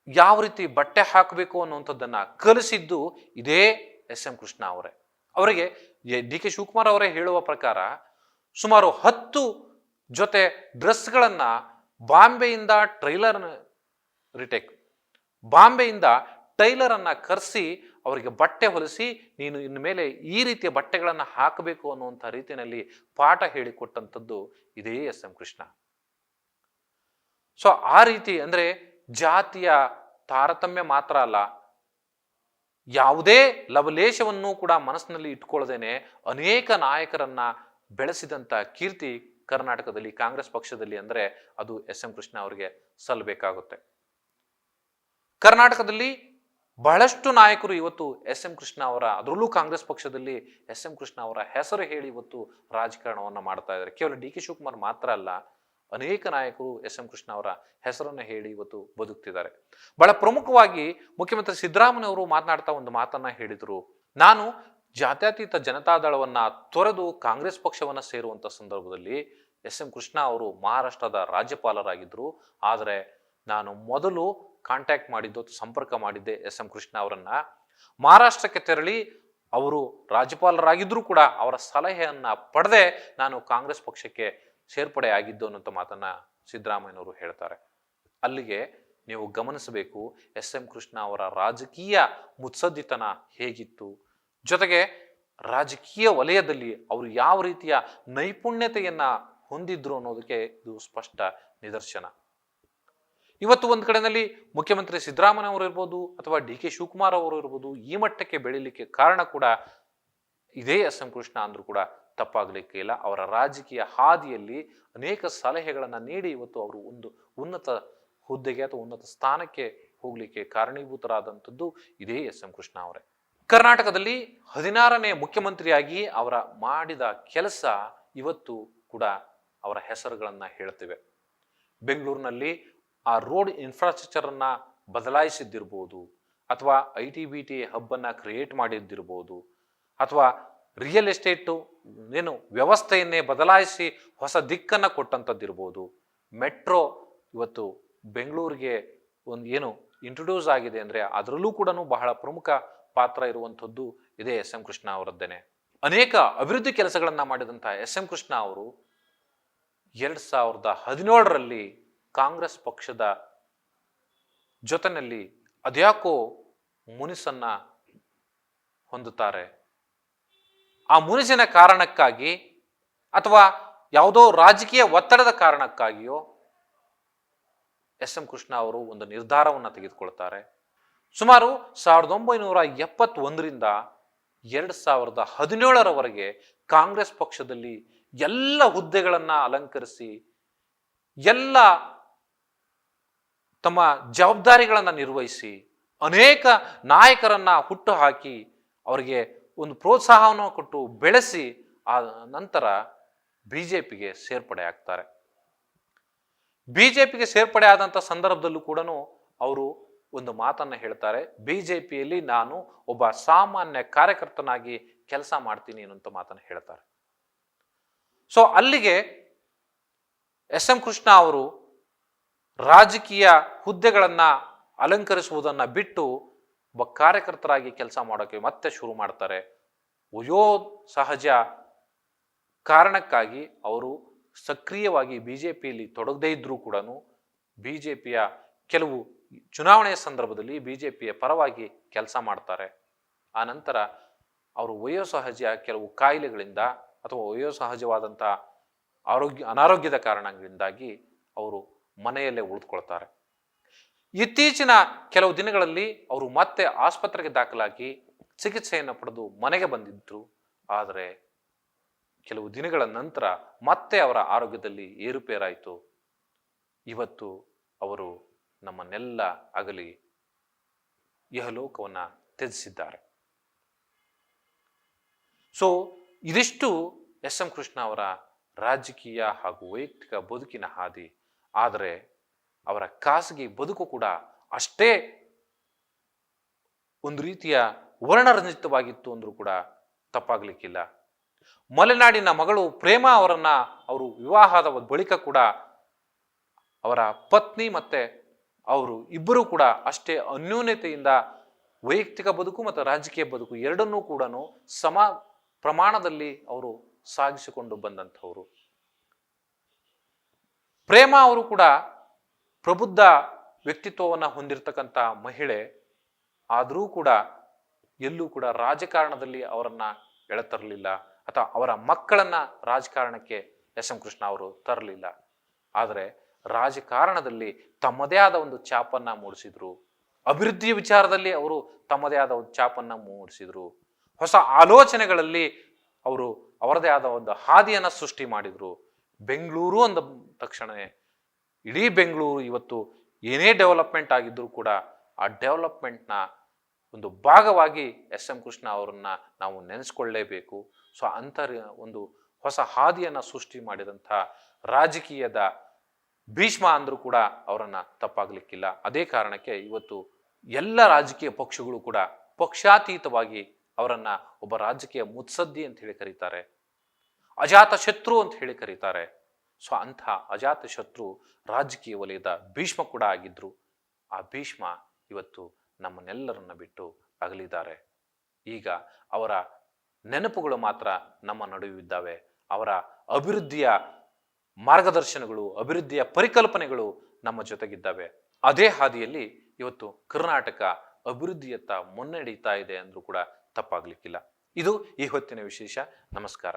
ಯಾವ ರೀತಿ ಬಟ್ಟೆ ಹಾಕಬೇಕು ಅನ್ನುವಂಥದ್ದನ್ನ ಕಲಿಸಿದ್ದು ಇದೇ ಎಸ್ ಎಂ ಕೃಷ್ಣ ಅವರೇ. ಅವರಿಗೆ ಡಿ ಕೆ ಶಿವಕುಮಾರ್ ಅವರೇ ಹೇಳುವ ಪ್ರಕಾರ ಸುಮಾರು 10 ಜೊತೆ ಡ್ರೆಸ್ಗಳನ್ನ ಬಾಂಬೆಯಿಂದ ಟೈಲರ್ ಅನ್ನ ಕರೆಸಿ ಅವರಿಗೆ ಬಟ್ಟೆ ಹೊಲಿಸಿ ನೀನು ಇನ್ನು ಮೇಲೆ ಈ ರೀತಿಯ ಬಟ್ಟೆಗಳನ್ನ ಹಾಕಬೇಕು ಅನ್ನುವಂಥ ರೀತಿಯಲ್ಲಿ ಪಾಠ ಹೇಳಿಕೊಟ್ಟಂಥದ್ದು ಇದೇ ಎಸ್ ಎಂ ಕೃಷ್ಣ. ಸೊ ಆ ರೀತಿ ಅಂದ್ರೆ ಜಾತಿಯ ತಾರತಮ್ಯ ಮಾತ್ರ ಅಲ್ಲ, ಯಾವುದೇ ಲವಲೇಶವನ್ನು ಕೂಡ ಮನಸ್ಸಿನಲ್ಲಿ ಇಟ್ಕೊಳ್ಳದೇನೆ ಅನೇಕ ನಾಯಕರನ್ನ ಬೆಳೆಸಿದಂತ ಕೀರ್ತಿ ಕರ್ನಾಟಕದಲ್ಲಿ ಕಾಂಗ್ರೆಸ್ ಪಕ್ಷದಲ್ಲಿ ಅಂದ್ರೆ ಅದು ಎಸ್ ಎಂ ಕೃಷ್ಣ ಅವರಿಗೆ ಸಲ್ಲಬೇಕಾಗುತ್ತೆ. ಕರ್ನಾಟಕದಲ್ಲಿ ಬಹಳಷ್ಟು ನಾಯಕರು ಇವತ್ತು ಎಸ್ ಎಂ ಕೃಷ್ಣ ಅವರ, ಅದರಲ್ಲೂ ಕಾಂಗ್ರೆಸ್ ಪಕ್ಷದಲ್ಲಿ ಎಸ್ ಎಂ ಕೃಷ್ಣ ಅವರ ಹೆಸರು ಹೇಳಿ ಇವತ್ತು ರಾಜಕಾರಣವನ್ನ ಮಾಡ್ತಾ ಇದ್ದಾರೆ. ಕೇವಲ ಡಿ ಕೆ ಶಿವಕುಮಾರ್ ಮಾತ್ರ ಅಲ್ಲ, ಅನೇಕ ನಾಯಕರು ಎಸ್ ಎಂ ಕೃಷ್ಣ ಅವರ ಹೆಸರನ್ನ ಹೇಳಿ ಇವತ್ತು ಬದುಕ್ತಿದ್ದಾರೆ. ಬಹಳ ಪ್ರಮುಖವಾಗಿ ಮುಖ್ಯಮಂತ್ರಿ ಸಿದ್ದರಾಮಯ್ಯ ಅವರು ಮಾತನಾಡ್ತಾ ಒಂದು ಮಾತನ್ನ ಹೇಳಿದ್ರು, ನಾನು ಜಾತ್ಯತೀತ ಜನತಾದಳವನ್ನ ತೊರೆದು ಕಾಂಗ್ರೆಸ್ ಪಕ್ಷವನ್ನ ಸೇರುವಂತ ಸಂದರ್ಭದಲ್ಲಿ ಎಸ್ ಎಂ ಕೃಷ್ಣ ಅವರು ಮಹಾರಾಷ್ಟ್ರದ ರಾಜ್ಯಪಾಲರಾಗಿದ್ರು. ಆದರೆ ನಾನು ಮೊದಲು ಕಾಂಟ್ಯಾಕ್ಟ್ ಮಾಡಿದ್ದು, ಸಂಪರ್ಕ ಮಾಡಿದ್ದೆ ಎಸ್ ಎಂ ಕೃಷ್ಣ ಅವರನ್ನ. ಮಹಾರಾಷ್ಟ್ರಕ್ಕೆ ತೆರಳಿ ಅವರು ರಾಜ್ಯಪಾಲರಾಗಿದ್ರು ಕೂಡ ಅವರ ಸಲಹೆಯನ್ನ ಪಡೆದೇ ನಾನು ಕಾಂಗ್ರೆಸ್ ಪಕ್ಷಕ್ಕೆ ಸೇರ್ಪಡೆ ಆಗಿದ್ದು ಅನ್ನೋ ಮಾತನ್ನ ಸಿದ್ದರಾಮಯ್ಯನವರು ಹೇಳ್ತಾರೆ. ಅಲ್ಲಿಗೆ ನೀವು ಗಮನಿಸಬೇಕು ಎಸ್ ಎಂ ಕೃಷ್ಣ ಅವರ ರಾಜಕೀಯ ಮುತ್ಸದ್ದಿತನ ಹೇಗಿತ್ತು, ಜೊತೆಗೆ ರಾಜಕೀಯ ವಲಯದಲ್ಲಿ ಅವರು ಯಾವ ರೀತಿಯ ನೈಪುಣ್ಯತೆಯನ್ನ ಹೊಂದಿದ್ರು ಅನ್ನೋದಕ್ಕೆ ಇದು ಸ್ಪಷ್ಟ ನಿದರ್ಶನ. ಇವತ್ತು ಒಂದ್ ಕಡೆಯಲ್ಲಿ ಮುಖ್ಯಮಂತ್ರಿ ಸಿದ್ದರಾಮಯ್ಯ ಅವರು ಇರ್ಬೋದು ಅಥವಾ ಡಿ ಕೆ ಶಿವಕುಮಾರ್ ಅವರು ಇರ್ಬೋದು, ಈ ಮಟ್ಟಕ್ಕೆ ಬೆಳಿಲಿಕ್ಕೆ ಕಾರಣ ಕೂಡ ಇದೇ ಎಸ್ ಎಂ ಕೃಷ್ಣ ಅಂದ್ರೂ ಕೂಡ ತಪ್ಪಾಗ್ಲಿಕ್ಕೆ ಇಲ್ಲ. ಅವರ ರಾಜಕೀಯ ಹಾದಿಯಲ್ಲಿ ಅನೇಕ ಸಲಹೆಗಳನ್ನ ನೀಡಿ ಇವತ್ತು ಅವರು ಒಂದು ಉನ್ನತ ಹುದ್ದೆಗೆ ಅಥವಾ ಉನ್ನತ ಸ್ಥಾನಕ್ಕೆ ಹೋಗ್ಲಿಕ್ಕೆ ಕಾರಣೀಭೂತರಾದಂಥದ್ದು ಇದೇ ಎಸ್ ಎಂ ಕೃಷ್ಣ ಅವರೇ. ಕರ್ನಾಟಕದಲ್ಲಿ 16ನೇ ಮುಖ್ಯಮಂತ್ರಿಯಾಗಿ ಅವರ ಮಾಡಿದ ಕೆಲಸ ಇವತ್ತು ಕೂಡ ಅವರ ಹೆಸರುಗಳನ್ನ ಹೇಳ್ತಿವೆ. ಬೆಂಗಳೂರಿನಲ್ಲಿ ಆ ರೋಡ್ ಇನ್ಫ್ರಾಸ್ಟ್ರಕ್ಚರ್ ಅನ್ನ ಬದಲಾಯಿಸಿದ್ದಿರ್ಬೋದು, ಅಥವಾ ITBT ಹಬ್ ಅನ್ನ ಕ್ರಿಯೇಟ್ ಮಾಡಿದ್ದಿರ್ಬೋದು, ಅಥವಾ ರಿಯಲ್ ಎಸ್ಟೇಟು ಏನು ವ್ಯವಸ್ಥೆಯನ್ನೇ ಬದಲಾಯಿಸಿ ಹೊಸ ದಿಕ್ಕನ್ನ ಕೊಟ್ಟಂಥದ್ದಿರ್ಬೋದು, ಮೆಟ್ರೋ ಇವತ್ತು ಬೆಂಗಳೂರಿಗೆ ಒಂದು ಏನು ಇಂಟ್ರೊಡ್ಯೂಸ್ ಆಗಿದೆ ಅಂದ್ರೆ ಅದರಲ್ಲೂ ಕೂಡ ಬಹಳ ಪ್ರಮುಖ ಪಾತ್ರ ಇರುವಂಥದ್ದು ಇದೇ ಎಸ್ ಎಂ ಕೃಷ್ಣ ಅವರದ್ದೇನೆ. ಅನೇಕ ಅಭಿವೃದ್ಧಿ ಕೆಲಸಗಳನ್ನ ಮಾಡಿದಂಥ ಎಸ್ ಎಂ ಕೃಷ್ಣ ಅವರು 2017ರಲ್ಲಿ ಕಾಂಗ್ರೆಸ್ ಪಕ್ಷದ ಜೊತೆನಲ್ಲಿ ಅದ್ಯಾಕೋ ಮುನಿಸನ್ನ ಹೊಂದುತ್ತಾರೆ. ಆ ಮುನಿಸಿನ ಕಾರಣಕ್ಕಾಗಿ ಅಥವಾ ಯಾವುದೋ ರಾಜಕೀಯ ಒತ್ತಡದ ಕಾರಣಕ್ಕಾಗಿಯೋ ಎಸ್ ಎಂ ಕೃಷ್ಣ ಅವರು ಒಂದು ನಿರ್ಧಾರವನ್ನು ತೆಗೆದುಕೊಳ್ತಾರೆ. ಸುಮಾರು 1971ರಿಂದ 2017ರವರೆಗೆ ಕಾಂಗ್ರೆಸ್ ಪಕ್ಷದಲ್ಲಿ ಎಲ್ಲ ಹುದ್ದೆಗಳನ್ನ ಅಲಂಕರಿಸಿ ಎಲ್ಲ ತಮ್ಮ ಜವಾಬ್ದಾರಿಗಳನ್ನ ನಿರ್ವಹಿಸಿ ಅನೇಕ ನಾಯಕರನ್ನ ಹುಟ್ಟು ಹಾಕಿ ಅವರಿಗೆ ಒಂದು ಪ್ರೋತ್ಸಾಹವನ್ನು ಕೊಟ್ಟು ಬೆಳೆಸಿ ಆ ನಂತರ ಬಿಜೆಪಿಗೆ ಸೇರ್ಪಡೆ ಆಗ್ತಾರೆ. ಬಿಜೆಪಿಗೆ ಸೇರ್ಪಡೆ ಆದಂತ ಸಂದರ್ಭದಲ್ಲೂ ಕೂಡ ಅವರು ಒಂದು ಮಾತನ್ನ ಹೇಳ್ತಾರೆ, ಬಿಜೆಪಿಯಲ್ಲಿ ನಾನು ಒಬ್ಬ ಸಾಮಾನ್ಯ ಕಾರ್ಯಕರ್ತನಾಗಿ ಕೆಲಸ ಮಾಡ್ತೀನಿ ಅನ್ನುವಂಥ ಮಾತನ್ನ ಹೇಳ್ತಾರೆ. ಸೊ ಅಲ್ಲಿಗೆ ಎಸ್ ಎಂ ಕೃಷ್ಣ ಅವರು ರಾಜಕೀಯ ಹುದ್ದೆಗಳನ್ನ ಅಲಂಕರಿಸುವುದನ್ನ ಬಿಟ್ಟು ಒಬ್ಬ ಕಾರ್ಯಕರ್ತರಾಗಿ ಕೆಲಸ ಮಾಡೋಕೆ ಮತ್ತೆ ಶುರು ಮಾಡ್ತಾರೆ. ವಯೋ ಸಹಜ ಕಾರಣಕ್ಕಾಗಿ ಅವರು ಸಕ್ರಿಯವಾಗಿ ಬಿಜೆಪಿಯಲ್ಲಿ ತೊಡಗದೇ ಇದ್ರೂ ಕೂಡ ಬಿಜೆಪಿಯ ಕೆಲವು ಚುನಾವಣೆಯ ಸಂದರ್ಭದಲ್ಲಿ ಬಿಜೆಪಿಯ ಪರವಾಗಿ ಕೆಲಸ ಮಾಡ್ತಾರೆ. ಆ ನಂತರ ಅವರು ವಯೋಸಹಜ ಕೆಲವು ಕಾಯಿಲೆಗಳಿಂದ ಅಥವಾ ವಯೋಸಹಜವಾದಂಥ ಅನಾರೋಗ್ಯದ ಕಾರಣಗಳಿಂದಾಗಿ ಅವರು ಮನೆಯಲ್ಲೇ ಉಳಿದುಕೊಳ್ತಾರೆ. ಇತ್ತೀಚಿನ ಕೆಲವು ದಿನಗಳಲ್ಲಿ ಅವರು ಮತ್ತೆ ಆಸ್ಪತ್ರೆಗೆ ದಾಖಲಾಗಿ ಚಿಕಿತ್ಸೆಯನ್ನು ಪಡೆದು ಮನೆಗೆ ಬಂದಿದ್ರು. ಆದರೆ ಕೆಲವು ದಿನಗಳ ನಂತರ ಮತ್ತೆ ಅವರ ಆರೋಗ್ಯದಲ್ಲಿ ಏರುಪೇರಾಯಿತು. ಇವತ್ತು ಅವರು ನಮ್ಮನ್ನೆಲ್ಲ ಅಗಲಿ ಇಹಲೋಕವನ್ನ ತ್ಯಜಿಸಿದ್ದಾರೆ. ಸೊ ಇದಿಷ್ಟು ಎಸ್ ಎಂ ಕೃಷ್ಣ ಅವರ ರಾಜಕೀಯ ಹಾಗೂ ವೈಯಕ್ತಿಕ ಬದುಕಿನ ಹಾದಿ. ಆದರೆ ಅವರ ಖಾಸಗಿ ಬದುಕು ಕೂಡ ಅಷ್ಟೇ ಒಂದು ರೀತಿಯ ವರ್ಣರಂಜಿತವಾಗಿತ್ತು ಅಂದ್ರೂ ಕೂಡ ತಪ್ಪಾಗ್ಲಿಕ್ಕಿಲ್ಲ. ಮಲೆನಾಡಿನ ಮಗಳು ಪ್ರೇಮ ಅವರನ್ನ ಅವರು ವಿವಾಹದ ಬಳಿಕ ಕೂಡ ಅವರ ಪತ್ನಿ ಮತ್ತೆ ಅವರು ಇಬ್ಬರು ಕೂಡ ಅಷ್ಟೇ ಅನ್ಯೂನ್ಯತೆಯಿಂದ ವೈಯಕ್ತಿಕ ಬದುಕು ಮತ್ತು ರಾಜಕೀಯ ಬದುಕು ಎರಡನ್ನೂ ಕೂಡ ಸಮ ಪ್ರಮಾಣದಲ್ಲಿ ಅವರು ಸಾಗಿಸಿಕೊಂಡು ಬಂದಂಥವರು. ಪ್ರೇಮ ಅವರು ಕೂಡ ಪ್ರಬುದ್ಧ ವ್ಯಕ್ತಿತ್ವವನ್ನ ಹೊಂದಿರತಕ್ಕಂಥ ಮಹಿಳೆ. ಆದರೂ ಕೂಡ ಎಲ್ಲೂ ಕೂಡ ರಾಜಕಾರಣದಲ್ಲಿ ಅವರನ್ನ ಎಳೆತರಲಿಲ್ಲ ಅಥವಾ ಅವರ ಮಕ್ಕಳನ್ನ ರಾಜಕಾರಣಕ್ಕೆ ಎಸ್ ಎಂ ಕೃಷ್ಣ ಅವರು ತರಲಿಲ್ಲ. ಆದರೆ ರಾಜಕಾರಣದಲ್ಲಿ ತಮ್ಮದೇ ಆದ ಒಂದು ಛಾಪನ್ನ ಮೂಡಿಸಿದ್ರು. ಅಭಿವೃದ್ಧಿಯ ವಿಚಾರದಲ್ಲಿ ಅವರು ತಮ್ಮದೇ ಆದ ಒಂದು ಛಾಪನ್ನ ಮೂಡಿಸಿದ್ರು. ಹೊಸ ಆಲೋಚನೆಗಳಲ್ಲಿ ಅವರು ಅವರದೇ ಆದ ಒಂದು ಹಾದಿಯನ್ನ ಸೃಷ್ಟಿ ಮಾಡಿದ್ರು. ಬೆಂಗಳೂರು ಅಂದ ತಕ್ಷಣ ಇಡೀ ಬೆಂಗಳೂರು ಇವತ್ತು ಏನೇ ಡೆವಲಪ್ಮೆಂಟ್ ಆಗಿದ್ರೂ ಕೂಡ ಆ ಡೆವಲಪ್ಮೆಂಟ್ನ ಒಂದು ಭಾಗವಾಗಿ ಎಸ್ ಎಂ ಕೃಷ್ಣ ಅವರನ್ನ ನಾವು ನೆನೆಸ್ಕೊಳ್ಳೇಬೇಕು. ಸೊ ಅಂಥ ಒಂದು ಹೊಸ ಹಾದಿಯನ್ನ ಸೃಷ್ಟಿ ಮಾಡಿದಂಥ ರಾಜಕೀಯದ ಭೀಷ್ಮ ಅಂದ್ರೂ ಕೂಡ ಅವರನ್ನ ತಪ್ಪಾಗ್ಲಿಕ್ಕಿಲ್ಲ. ಅದೇ ಕಾರಣಕ್ಕೆ ಇವತ್ತು ಎಲ್ಲ ರಾಜಕೀಯ ಪಕ್ಷಗಳು ಕೂಡ ಪಕ್ಷಾತೀತವಾಗಿ ಅವರನ್ನ ಒಬ್ಬ ರಾಜಕೀಯ ಮುತ್ಸದ್ದಿ ಅಂತ ಹೇಳಿ ಕರೀತಾರೆ, ಅಜಾತ ಶತ್ರು ಅಂತ ಹೇಳಿ ಕರೀತಾರೆ. ಸೊ ಅಂಥ ಅಜಾತ ಶತ್ರು ರಾಜಕೀಯ ವಲಯದ ಭೀಷ್ಮ ಕೂಡ ಆಗಿದ್ರು. ಆ ಭೀಷ್ಮ ಇವತ್ತು ನಮ್ಮನ್ನೆಲ್ಲರನ್ನ ಬಿಟ್ಟು ಅಗಲಿದ್ದಾರೆ. ಈಗ ಅವರ ನೆನಪುಗಳು ಮಾತ್ರ ನಮ್ಮ ನಡುವಿದ್ದಾವೆ. ಅವರ ಅಭಿವೃದ್ಧಿಯ ಮಾರ್ಗದರ್ಶನಗಳು, ಅಭಿವೃದ್ಧಿಯ ಪರಿಕಲ್ಪನೆಗಳು ನಮ್ಮ ಜೊತೆಗಿದ್ದಾವೆ. ಅದೇ ಹಾದಿಯಲ್ಲಿ ಇವತ್ತು ಕರ್ನಾಟಕ ಅಭಿವೃದ್ಧಿಯತ್ತ ಮುನ್ನಡೀತಾ ಇದೆ ಅಂದ್ರೂ ಕೂಡ ತಪ್ಪಾಗ್ಲಿಕ್ಕಿಲ್ಲ. ಇದು ಈ ಹೊತ್ತಿನ ವಿಶೇಷ. ನಮಸ್ಕಾರ.